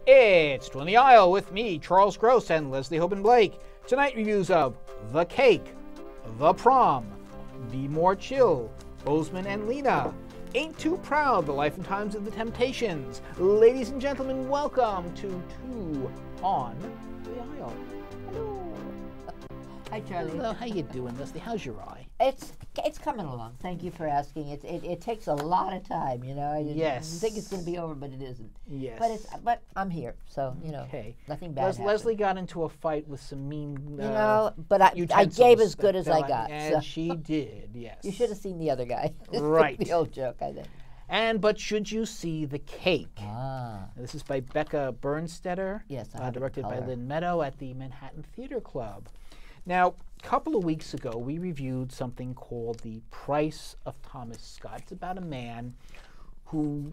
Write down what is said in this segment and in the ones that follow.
It's Twin the Aisle with me, Charles Gross, and Leslie Hoban Blake. Tonight, reviews of The Cake, The Prom, Be More Chill, Boesman and Lena, Ain't Too Proud, The Life and Times of the Temptations. Ladies and gentlemen, welcome to Two on the Aisle. Hello. Hi, Charlie. Hello, how you doing, Leslie? How's your eye? It's coming along. Thank you for asking. It takes a lot of time, you know. I Yes. think it's going to be over, but it isn't. Yes. But I'm here, so you know. Okay. Nothing bad happened. Leslie got into a fight with some mean. But I gave as good as I got. And so. she did. Yes. You should have seen the other guy. Right. The old joke, I think. But should you see The Cake? Ah. This is by Becca Bernstetter. Yes. Directed by Lynn Meadow at the Manhattan Theater Club. Now, a couple of weeks ago, we reviewed something called The Price of Thomas Scott. It's about a man who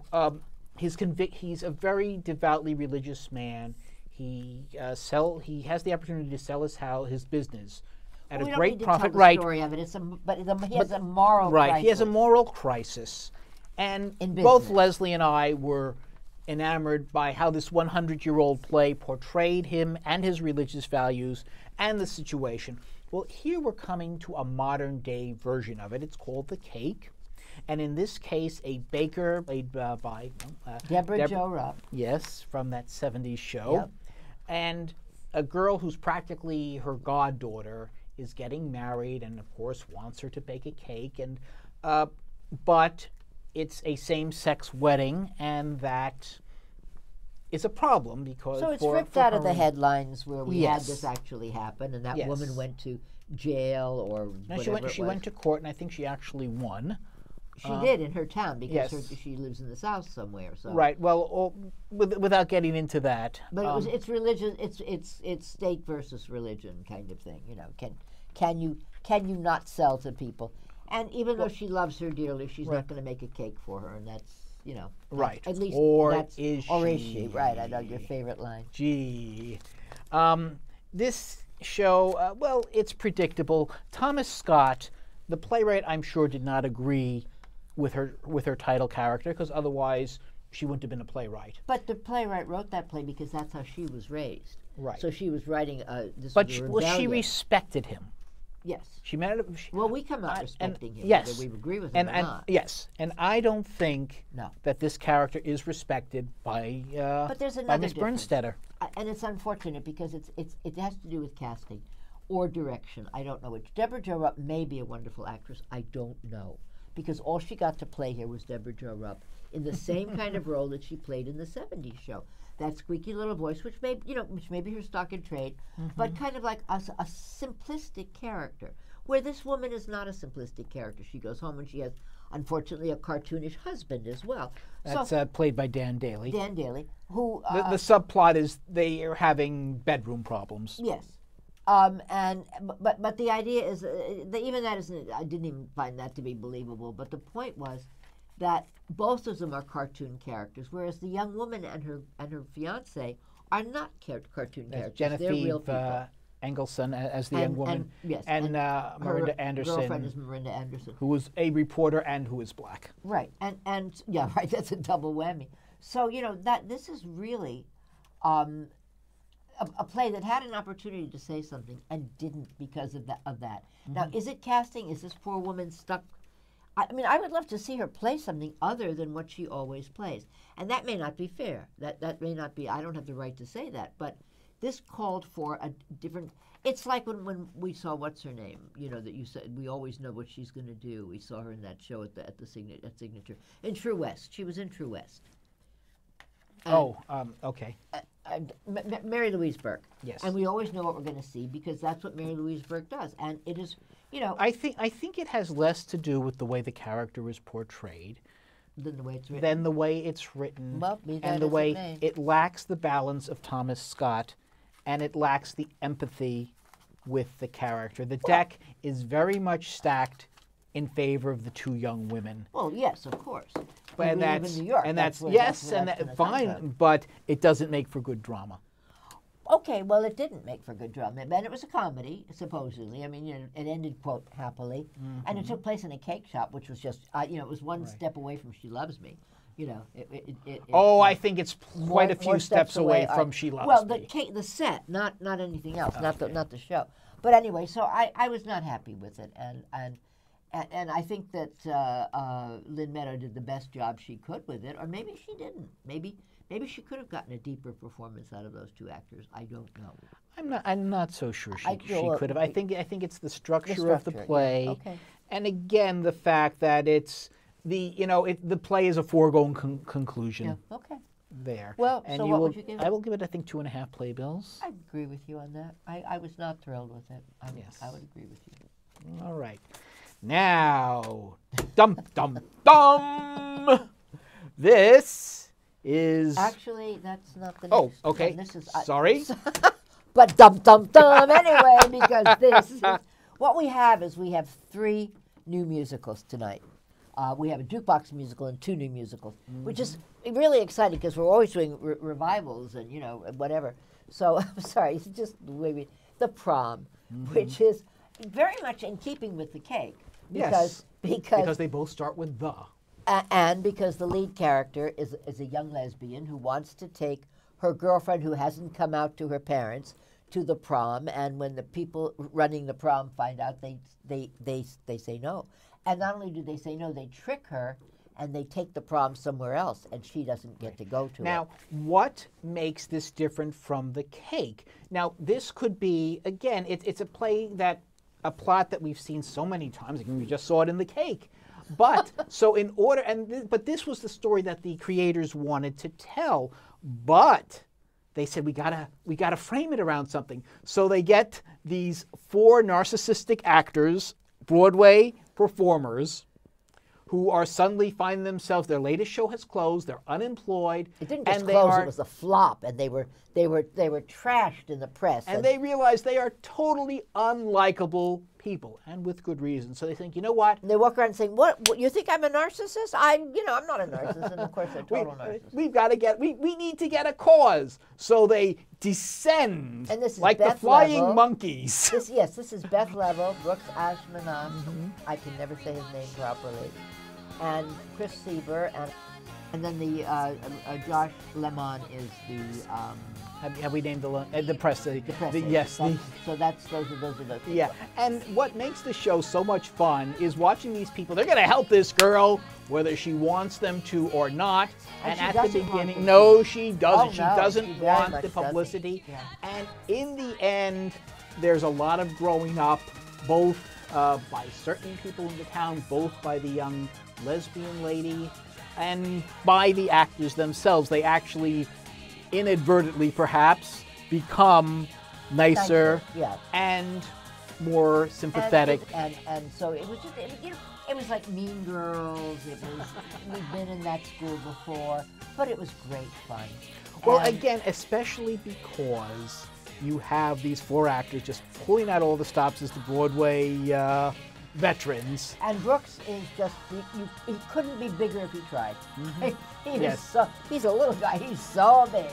he's a very devoutly religious man. He has the opportunity to sell his business at a great profit. Right. Story of it. He has a moral crisis. Right. He has a moral crisis, and both Leslie and I were enamored by how this 100-year-old play portrayed him and his religious values and the situation. Well, here we're coming to a modern-day version of it. It's called The Cake, and in this case, a baker played by Deborah Jo Rupp. Yes, from that 70s show. Yep. And a girl who's practically her goddaughter is getting married and, of course, wants her to bake a cake. And but it's a same-sex wedding, and that is a problem because so it's ripped out of the headlines where we had this actually happen, and that woman went to jail or whatever. She went to court, and I think she actually won. She did in her town because she lives in the South somewhere. So right. Well, without getting into that, but it's religion. It's state versus religion kind of thing. You know, can you not sell to people? And even though she loves her dearly, she's not going to make a cake for her, and that's, you know. Right. At least is she? Right, I know your favorite line. Gee. This show, well, it's predictable. Thomas Scott, the playwright, I'm sure did not agree with her title character, because otherwise she wouldn't have been a playwright. But the playwright wrote that play because that's how she was raised. Right. So she was writing this. But she respected him. Yes. Well, we come out respecting him, yes, whether we agree with him or not. Yes, and I don't think that this character is respected by Miss Bernstetter. And it's unfortunate because it has to do with casting or direction. I don't know which. Deborah Jo Rupp may be a wonderful actress. I don't know, because all she got to play here was Deborah Jo Rupp in the same kind of role that she played in the 70s show. That squeaky little voice, which may be her stock in trade, but kind of like a simplistic character, where this woman is not a simplistic character. She goes home and she has, unfortunately, a cartoonish husband as well. That's played by Dan Daly. Dan Daly, who the subplot is they are having bedroom problems. Yes, but the idea is even that isn't. I didn't even find that to be believable. But the point was that both of them are cartoon characters, whereas the young woman and her fiance are not cartoon characters. Genevieve They're real people. Engelson as the young woman, and Miranda Anderson. Her girlfriend is Miranda Anderson, who is a reporter and who is black. Right, and yeah, right. That's a double whammy. So that this is really a play that had an opportunity to say something and didn't because of that. Now, is it casting? Is this poor woman stuck? I mean, I would love to see her play something other than what she always plays. And that may not be fair. That may not be, I don't have the right to say that. But this called for a different, it's like when we saw What's Her Name, that you said, we always know what she's going to do. We saw her in that show at Signature. In True West. She was in True West. Okay. Mary Louise Burke. Yes. And we always know what we're going to see because that's what Mary Louise Burke does. And it is, I think it has less to do with the way the character is portrayed than the way it's written. Than the way it's written. Well, and the way it lacks the balance of Thomas Scott, and it lacks the empathy with the character. The deck is very much stacked in favor of the two young women. Well, yes, of course. And that's in New York. And that's fine, but it doesn't make for good drama. Okay, well, it didn't make for good drama, and it was a comedy, supposedly. I mean, it ended, quote, happily, and it took place in a cake shop, which was just, it was one step away from She Loves Me. You know, Oh, I think it's quite a few more steps away all from right. She Loves Well, Me. the set, not anything else, not the show. But anyway, so I was not happy with it, and I think that Lynn Meadow did the best job she could with it, or maybe she didn't. Maybe she could have gotten a deeper performance out of those two actors. I don't know. I'm not so sure she well, could have. I think it's the structure of the yeah. play, Okay. and again the fact that it's the play is a foregone conclusion. Yeah. Okay. There. Well, and so what would you give it? I will give it, I think, 2.5 playbills. I agree with you on that. I was not thrilled with it. Yes. I would agree with you. All right. Now, dum dum dum. This is. Actually, that's not the. Oh, next okay. one. This is Sorry. But dum anyway, because this is what we have is we have 3 new musicals tonight. We have a jukebox musical and 2 new musicals, which is really exciting because we're always doing revivals and whatever. So I'm sorry, it's just the way the Prom, which is very much in keeping with the cake. Because they both start with the. And because the lead character is a young lesbian who wants to take her girlfriend who hasn't come out to her parents to the prom, and when the people running the prom find out, they say no. And not only do they say no, they trick her, and they take the prom somewhere else, and she doesn't get to go to it. Now, what makes this different from the cake? Now, this could be, again, it's a plot that we've seen so many times. We just saw it in the cake. But so in order, but this was the story that the creators wanted to tell. But they said we gotta frame it around something. So they get these 4 narcissistic actors, Broadway performers, who are suddenly finding themselves, their latest show has closed, they're unemployed. It didn't just close, it was a flop, and they were trashed in the press. And they realize they are totally unlikable people, and with good reason. So they think, you know what? And they walk around saying, "What? You think I'm a narcissist? I'm not a narcissist." And of course, they're total narcissists. We need to get a cause. So they descend and this is like Beth the flying Level. monkeys. This is Beth Level, Brooks Ashmanan. I can never say his name properly, and Chris Sieber, and then the Josh Lemon is the. Have we named the press? The press. Yes. So those are those people. Yeah, and what makes the show so much fun is watching these people. They're going to help this girl, whether she wants them to or not. And at the beginning, no, she doesn't. She doesn't want the publicity. Yeah. And in the end, there's a lot of growing up, both by certain people in the town, both by the young lesbian lady, and by the actors themselves. They actually, inadvertently perhaps, become nicer and more sympathetic. And so it was just, it was like Mean Girls. It was, we've been in that school before, but it was great fun. Well, again, especially because you have these 4 actors just pulling out all the stops as the Broadway veterans. And Brooks is just, he couldn't be bigger if he tried. He's a little guy, he's so big.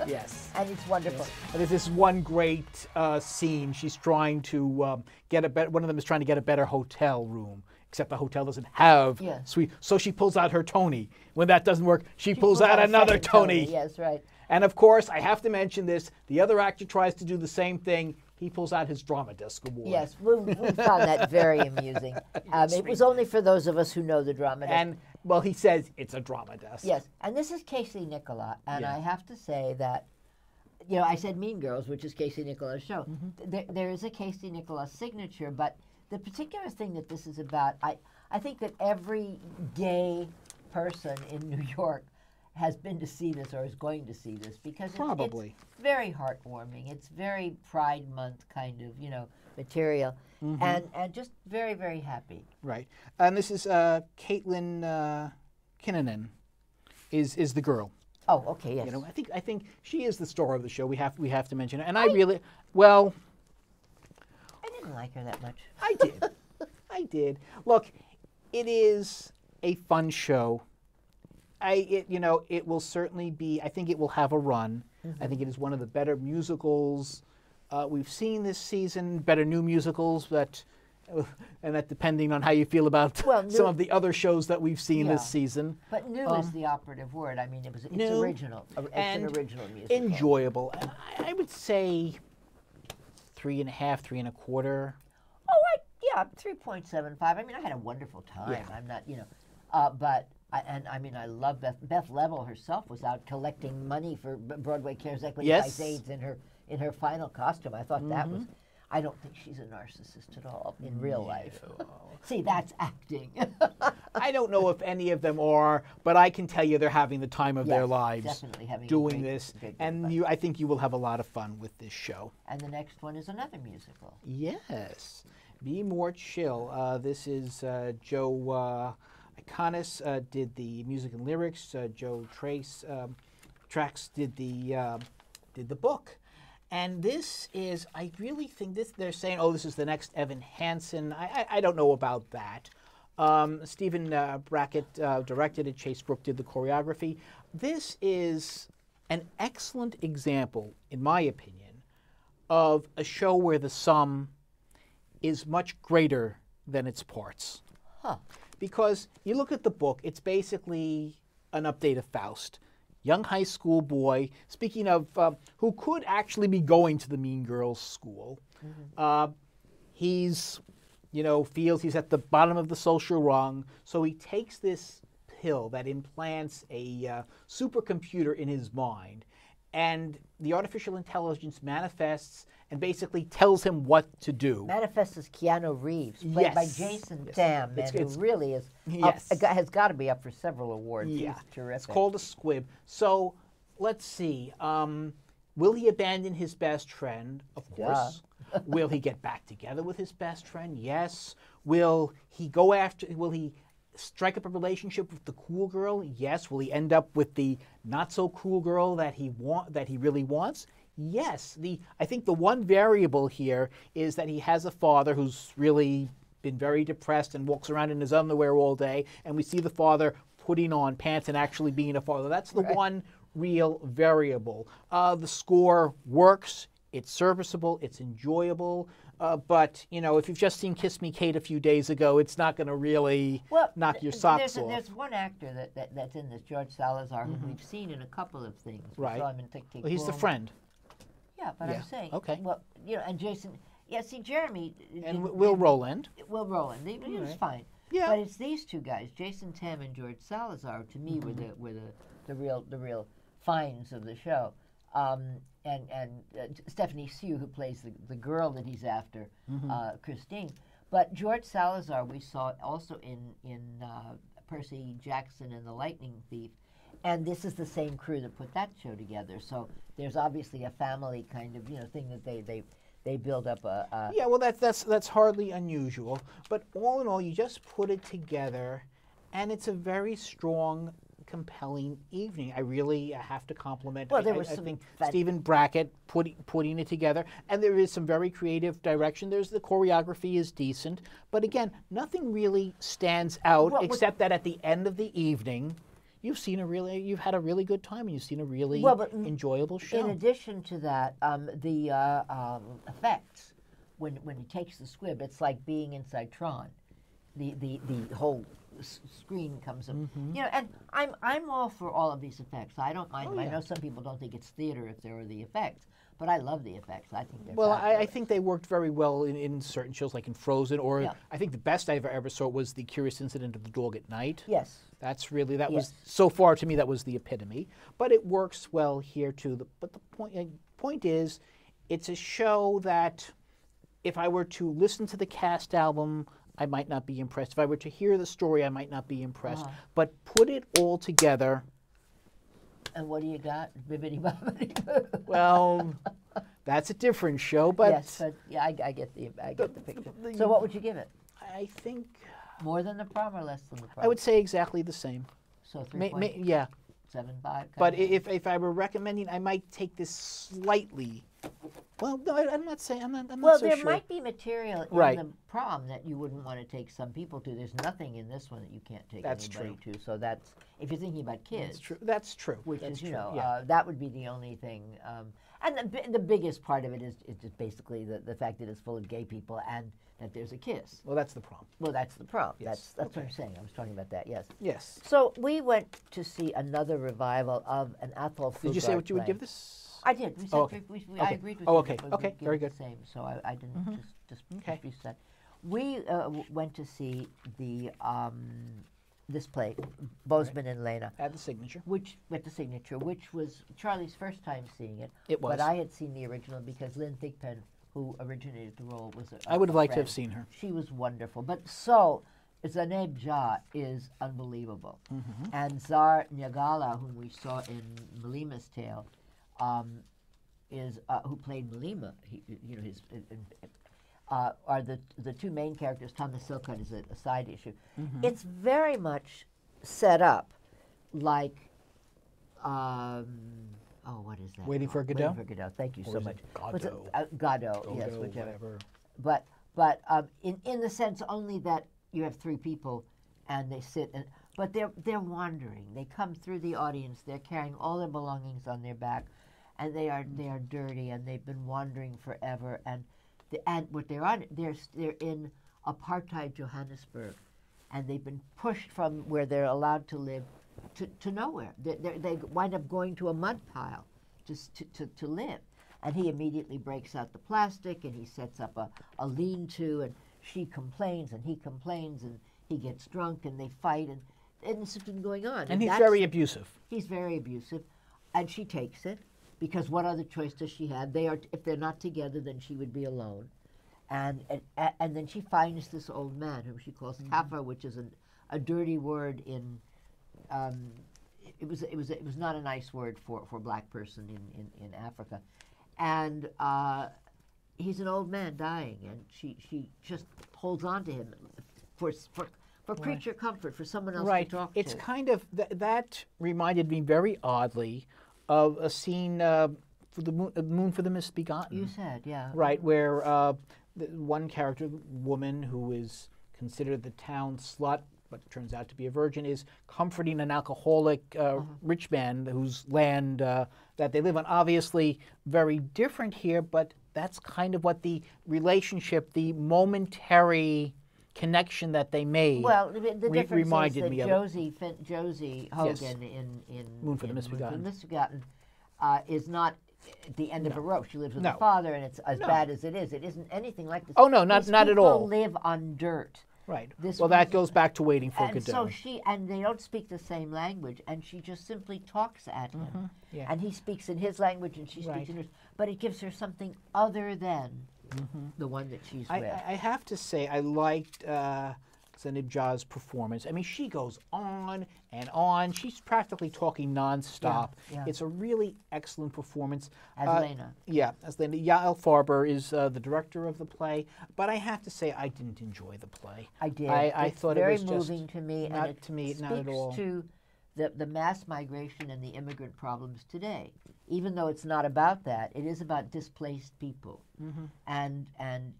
Yes. And it's wonderful. Yes. And there's this one great scene. She's trying to get one of them is trying to get a better hotel room, except the hotel doesn't have suite. So she pulls out her Tony. When that doesn't work, she pulls out another Tony. Yes, right. And of course, I have to mention this, the other actor tries to do the same thing. He pulls out his Drama Desk Award. Yes, we found that very amusing. It was only for those of us who know the Drama Desk. And, well, he says it's a Drama Desk. Yes, and this is Casey Nicola, and I have to say that, I said Mean Girls, which is Casey Nicola's show. There is a Casey Nicola signature, but the particular thing that this is about, I think that every gay person in New York has been to see this or is going to see this because it's very heartwarming. It's very Pride Month kind of, material, and just very, very happy. Right, and this is Caitlin Kinnunen is the girl. Oh, okay, yes. I think she is the star of the show. We have to mention her, and I didn't like her that much. I did. Look, it is a fun show. It will certainly be, I think it will have a run. I think it is one of the better musicals we've seen this season, better new musicals, but and that depending on how you feel about Well, some of the other shows that we've seen Yeah. this season. But new is the operative word. I mean, it's New original. It's and an original musical. enjoyable. I would say 3.5, 3.25. Yeah, 3.75. I mean, I had a wonderful time. Yeah. I'm not, but I mean, I love Beth Level herself was out collecting money for Broadway Cares Equity Yes. Fights AIDS in her final costume. I thought that was. I don't think she's a narcissist at all in real life. See, that's acting. I don't know if any of them are, but I can tell you they're having the time of their Yes, lives definitely having a doing great- this, great and fun. I think you will have a lot of fun with this show. And the next one is another musical. Yes, Be More Chill. This is Joe Iconis did the music and lyrics. Joe Trax did the book. And this is, I really think this, they're saying, oh, this is the next Evan Hansen. I don't know about that. Stephen Brackett directed it. Chase Brook did the choreography. This is an excellent example, in my opinion, of a show where the sum is much greater than its parts. Huh. Because you look at the book, it's basically an update of Faust. Young high school boy, speaking of who could actually be going to the Mean Girls school. He's, feels he's at the bottom of the social rung, so he takes this pill that implants a supercomputer in his mind, and the artificial intelligence manifests and basically tells him what to do. Manifest as Keanu Reeves, played by Yes. Jason Yes. Tam, It's- man, it's- who really is Yes. has got to be up for several awards. Yeah, He's terrific. it's called a squib. So let's see. Will he abandon his best friend? Of course. Will he get back together with his best friend? Yes. Will he strike up a relationship with the cool girl? Yes. Will he end up with the not so cool girl that he really wants? Yes. I think the one variable here is that he has a father who's really been very depressed and walks around in his underwear all day, and we see the father putting on pants and actually being a father. That's the one real variable. The score works. It's serviceable. It's enjoyable. But, if you've just seen Kiss Me Kate a few days ago, it's not going to really knock your socks off. There's one actor that's in this, George Salazar, who we've seen in a couple of things. We Right. saw him in Tick, Tick, Well, he's the Boom. friend. Yeah, but Yeah. I'm saying. Okay. Well, and Jason. Yeah, see, Jeremy. And Will Rowland. Will Rowland. He was Right. fine. Yeah. But it's these two guys, Jason Tam and George Salazar, to me were the real finds of the show. And Stephanie Sue, who plays the girl that he's after, Christine. But George Salazar we saw also in Percy Jackson and the Lightning Thief. And this is the same crew that put that show together. So there's obviously a family kind of thing that they build up a Yeah, well, that's hardly unusual. But all in all, you just put it together, and it's a very strong, compelling evening. I really have to compliment. Well, there I was some think fat- Stephen Brackett putting it together, and there is some very creative direction. There's the choreography is decent, but again, nothing really stands out except that at the end of the evening, you've had a really good time, and you've seen a really enjoyable show. In addition to that, the effects when he takes the squib, it's like being inside Tron. The whole screen comes up, and I'm all for all of these effects. I don't mind them. I know some people don't think it's theater if there are the effects, but I love the effects. I think they're Well, I fabulous. think they worked very well in certain shows, like in Frozen, or Yeah. I think the best I ever saw was The Curious Incident of the Dog at Night. Yes. That's really, that was, Yes. so far to me, that was the epitome. But it works well here, too. But the point is, it's a show that if I were to listen to the cast album, I might not be impressed. If I were to hear the story, I might not be impressed. But put it all together, And what do you got? Bibbidi bobbidi boo. well, that's a different show. But yes, but yeah, I get the picture. So what would you give it? I think More than the prom or less than the prom? I would say exactly the same. So 3.75. Yeah. Kind But of? if I were recommending, I might take this slightly Well, no, I'm not saying. I'm not Well, so there sure. might be material in Right. the prom that you wouldn't want to take some people to. There's nothing in this one that you can't take That's anybody to. So that's, if you're thinking about kids. That's true. That's true. Which That's is, you true. know, yeah. that would be the only thing. And the biggest part of it is just basically the fact that it's full of gay people and that there's a kiss. Well, that's the prom. Well, that's the prom. Yes. That's what Okay. I'm saying. I was talking about that, yes. Yes. So we went to see another revival of an Athol Fugard Did you say what you would play. give this? I did. We said okay. I Okay. agreed with Oh, you. okay. that we Okay. would give Very it good. The same, so I didn't just Okay. dispute that. We went to see the this play, Boesman and Lena, Add the signature. which with the signature, which was Charlie's first time seeing it. It was. But I had seen the original because Lynn Thigpen, who originated the role, was I would have liked to friend. have seen her. She was wonderful. But so, Zaneb Jah is unbelievable. And Zar Nyagala, whom we saw in Malima's Tale, is who played Malima. You know, his are the two main characters. Thomas Silcutt is a side issue. It's very much set up like. Oh, what is that? Waiting for called? Godot? Waiting for Godot. Thank you Or so is much. it What's it? Godot? Godot, yes, Godo, whichever. whatever. But in the sense only that you have three people, and they sit and but they're wandering. They come through the audience. They're carrying all their belongings on their back, and they are dirty, and they've been wandering forever. And what they're on, they're in apartheid Johannesburg, and they've been pushed from where they're allowed to live to nowhere. They wind up going to a mud pile just to live. And he immediately breaks out the plastic, and he sets up a lean-to, and she complains, and he complains, and he gets drunk, and they fight, and it's been going on. And he's very abusive. He's very abusive, and she takes it, because what other choice does she have? If they're not together, then she would be alone. And then she finds this old man, whom she calls Kafa, which is a dirty word in... It was not a nice word for a black person in Africa. And he's an old man dying, and she just holds on to him for creature comfort, for someone else to talk It's to. kind of that reminded me very oddly of a scene for the Moon for the Misbegotten. You said, yeah. Right, where the one character, woman who is considered the town slut, but turns out to be a virgin, is comforting an alcoholic rich man whose land that they live on. Obviously very different here, but that's kind of what the relationship, the momentary connection that they made Well, the difference reminded is me that of Josie Yes. Hogan in Moon for the Misbegotten. Is not at the end of a rope. She lives with No. her father, and it's as No. bad as it is. It isn't anything like this. Oh, no, not These at people all. live on dirt. Right. This Well, that was- goes back to Waiting for And Godot. so they don't speak the same language, and she just simply talks at him. Yeah. And he speaks in his language, and she speaks Right. in hers. But it gives her something other than the one that she's with. I have to say, I liked Zaneb Jah's performance. I mean, she goes on and on. She's practically talking nonstop. Yeah. It's a really excellent performance. As Lena. Yeah, as Lena. Yael Farber is the director of the play, but I have to say, I didn't enjoy the play. I did. I It's thought very it was moving just to me, not and it to me, speaks not at all. to the mass migration and the immigrant problems today. Even though it's not about that, it is about displaced people. And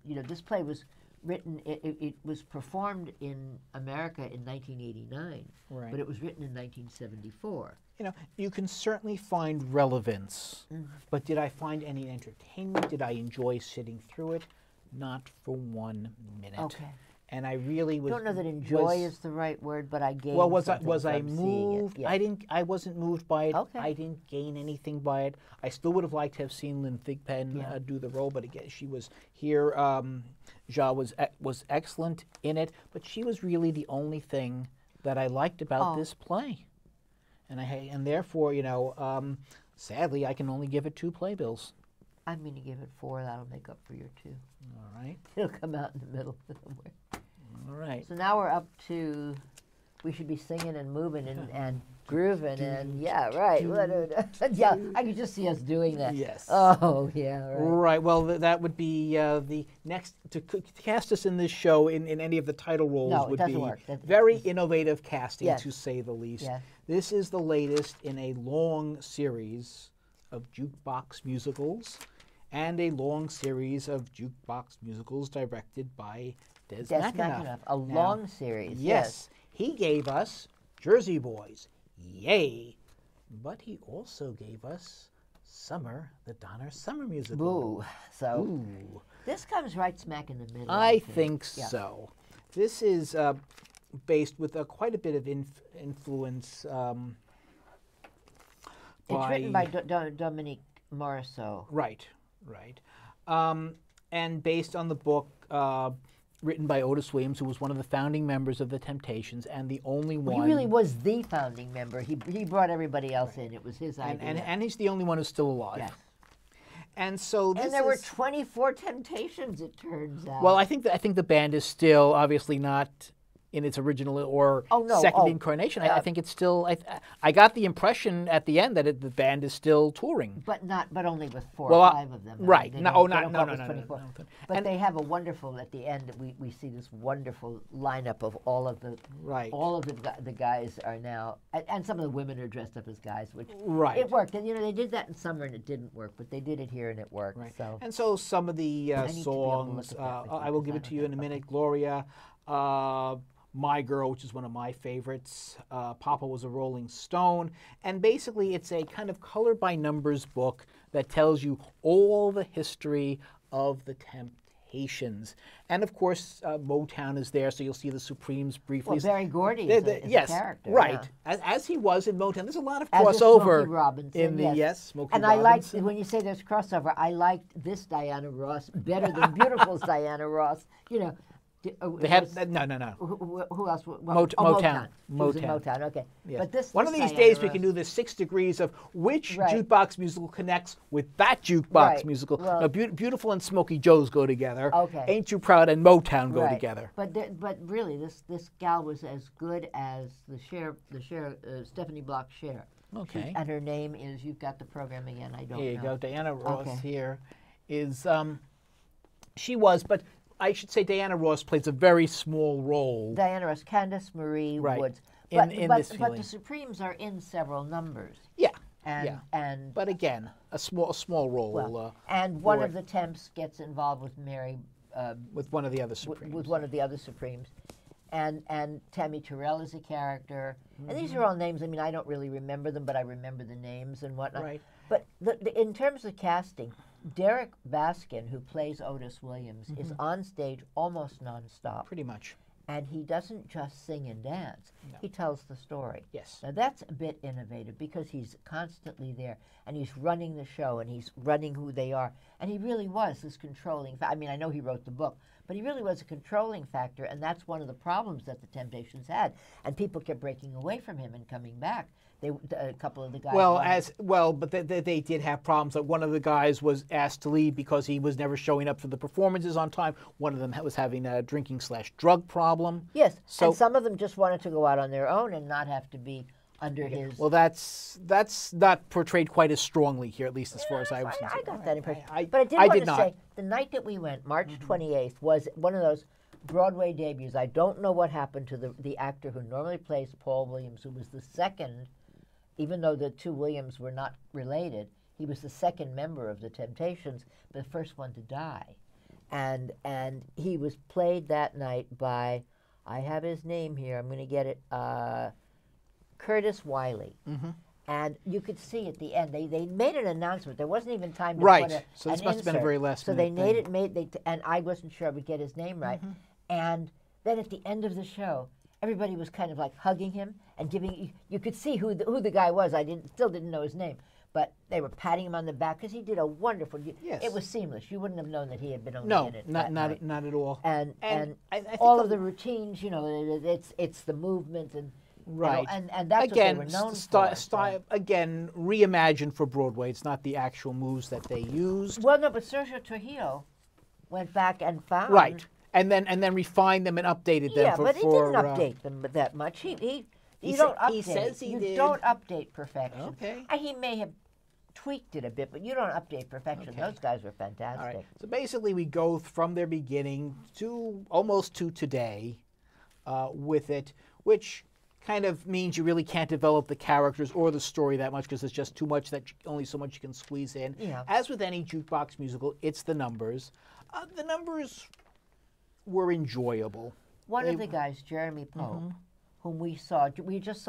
you know, this play was written. It was performed in America in 1989, Right. but it was written in 1974. You know, you can certainly find relevance, but did I find any entertainment? Did I enjoy sitting through it? Not for 1 minute. Okay. And I really was. I don't know that enjoy is the right word, but I gained. Well, was something I from seeing it. moved? Yeah. I wasn't moved by it. Okay. I didn't gain anything by it. I still would have liked to have seen Lynn Thigpen do the role, but again, she was here. Jah was excellent in it, but she was really the only thing that I liked about this play, and therefore, you know, sadly, I can only give it 2 playbills. I'm going to give it 4. That'll make up for your 2. All right. It'll come out in the middle somewhere. All right. So now we're up to, we should be singing and moving and grooving and yeah, right. Yeah, I could just see us doing that. Yes. Oh, yeah, right. Right. Well, that would be the next to cast us in this show in any of the title roles No, it would doesn't be work. very innovative casting, Yes. to say the least. Yes. This is the latest in a long series of jukebox musicals, and a long series of jukebox musicals directed by Des Des McAnuff. McAnuff, a long series. Yes, he gave us Jersey Boys, yay! But he also gave us Summer, the Donner Summer musical. Boo. So Ooh. this comes right smack in the middle. I think Yeah. so. This is based with quite a bit of influence. It's written by Dominique Morisseau. Right, right. And based on the book written by Otis Williams, who was one of the founding members of the Temptations and the only one. He really was the founding member. He brought everybody else in. It was his idea. And he's the only one who's still alive. Yes. And so this And there were 24 Temptations, it turns out. Well, I think the band is still obviously not in its original or second incarnation. I think it's still. I got the impression at the end that the band is still touring, but only with 4 or 5 of them. Right? No. But And they have a wonderful at the end. We see this wonderful lineup of all of the the guys are now, and some of the women are dressed up as guys, which it worked. And they did that in Summer and it didn't work, but they did it here and it worked. Right. So And so some of the songs, I will give it to you in a minute. Gloria. My Girl, which is one of my favorites. Papa Was a Rolling Stone. And basically it's a kind of color by numbers book that tells you all the history of the Temptations. And of course, Motown is there, so you'll see the Supremes briefly. Well, Berry Gordy is a character. Right. Yeah. As he was in Motown. There's a lot of As crossover Smokey Robinson, in the And Smokey Robinson. I liked, when you say there's crossover, I liked this Diana Ross better than Beautiful's Diana Ross. They have no. Who else? Well, Motown. She was in Motown. Okay. Yes. But this one of these Diana days we Ross, can do the 6 degrees of which jukebox musical connects with that jukebox musical. Well, now, Beautiful and Smokey Joe's go together. Okay. Ain't You Proud and Motown go together. But really, this gal was as good as Stephanie Block Cher. Okay. And her name is, you've got the program again. I don't know. Here you go. Diana Ross here is she was, but I should say Diana Ross plays a very small role. Diana Ross, Candace Marie Woods. But the Supremes are in several numbers. Yeah. And but again, a small role. Well, and one of the Temps gets involved with Mary. With one of the other Supremes. With one of the other Supremes. And Tammy Terrell is a character. And these are all names. I mean, I don't really remember them, but I remember the names and whatnot. Right. But in terms of casting, Derek Baskin, who plays Otis Williams, is on stage almost nonstop. Pretty much. And he doesn't just sing and dance. No. He tells the story. Yes. Now, that's a bit innovative because he's constantly there, and he's running the show, and he's running who they are. And he really was this controlling I mean, I know he wrote the book, but he really was a controlling factor, and that's one of the problems that the Temptations had. And people kept breaking away from him and coming back. A couple of the guys. But they did have problems. Like one of the guys was asked to leave because he was never showing up for the performances on time. One of them was having a drinking/drug problem. Yes, so, and some of them just wanted to go out on their own and not have to be under his. Well, that's not portrayed quite as strongly here, at least as far as I was concerned. I got that impression. But I did want to say, the night that we went, March 28th, was one of those Broadway debuts. I don't know what happened to the actor who normally plays Paul Williams, who was the second. Even though the two Williams were not related, he was the second member of the Temptations, the first one to die. And he was played that night by, I have his name here, I'm going to get it, Curtis Wiley. And you could see at the end, they made an announcement. There wasn't even time to put so this must have been a very last So minute they thing. And I wasn't sure I would get his name right. And then at the end of the show, everybody was kind of like hugging him and giving. You could see who the guy was. I still didn't know his name, but they were patting him on the back because he did a wonderful. Yes. It was seamless. You wouldn't have known that he had been only in it. No, not at all. And I think all of the routines. It's the movement and. Right. And that's again, what they were known for. Again, reimagined for Broadway. It's not the actual moves that they used. Well, no, but Sergio Trujillo went back and found. Right. And then refined them and updated them. Yeah, but he didn't update them that much. He don't update. He says he did. You don't update perfection. Okay. And he may have tweaked it a bit, but you don't update perfection. Okay. Those guys were fantastic. All right. So basically, we go from their beginning to almost to today with it, which kind of means you really can't develop the characters or the story that much because there's just too much only so much you can squeeze in. Yeah. As with any jukebox musical, it's the numbers. The numbers were enjoyable. One of the guys, Jeremy Pope, whom we just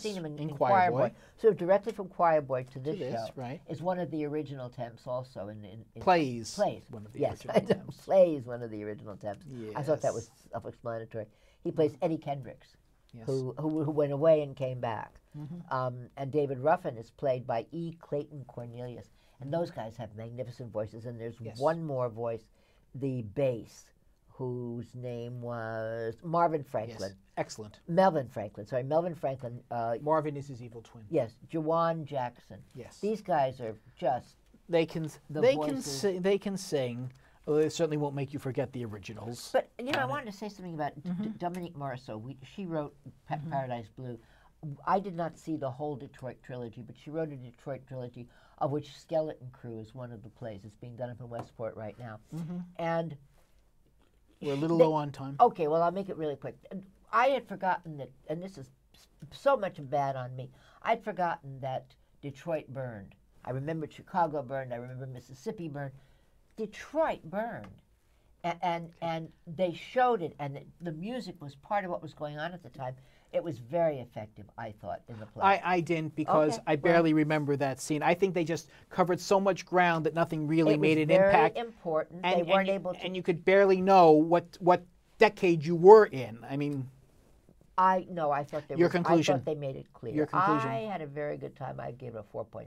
seen him in Choir Boy. So directly from Choir Boy to this show right. is one of the original temps also. In Plays. One of the original temps. Plays one of the original temps. Yes. I thought that was self-explanatory. He plays Eddie Kendricks, yes. who went away and came back. And David Ruffin is played by E. Clayton Cornelius. And those guys have magnificent voices. And there's one more voice, the bass, whose name was Marvin Franklin. Yes. Excellent. Melvin Franklin. Sorry, Melvin Franklin. Marvin is his evil twin. Yes, Jawan Jackson. Yes. These guys are just they can sing. Well, they certainly won't make you forget the originals. But I wanted to say something about Dominique Morisseau. She wrote Paradise Blue. I did not see the whole Detroit trilogy, but she wrote a Detroit trilogy of which Skeleton Crew is one of the plays. It's being done up in Westport right now, and we're a little low on time. Okay, well, I'll make it really quick. I had forgotten that, and this is so much bad on me, I'd forgotten that Detroit burned. I remembered Chicago burned. I remember Mississippi burned. Detroit burned. And they showed it, and the music was part of what was going on at the time. It was very effective, I thought, in the play. I didn't because I barely remember that scene. I think they just covered so much ground that nothing really made an impact. It was very important. They weren't able to... And you could barely know what decade you were in. I mean... I thought they Your conclusion. I thought they made it clear. Your conclusion. I had a very good time. I'd give it a 4.5.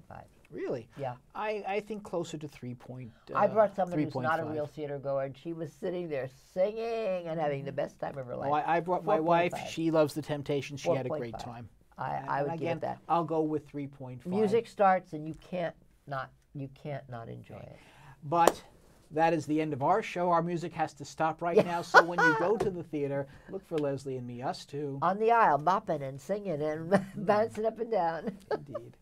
Really? Yeah. I think closer to 3.5. I brought somebody who's not a real theater goer, and she was sitting there singing and having the best time of her life. Well, I brought my wife. She loves The Temptations. She had a great time. I would give it that. I'll go with 3.5. Music starts, and you can't not enjoy it. But that is the end of our show. Our music has to stop right now. So when you go to the theater, look for Leslie and me, us too. On the aisle, bopping and singing and bouncing up and down. Indeed.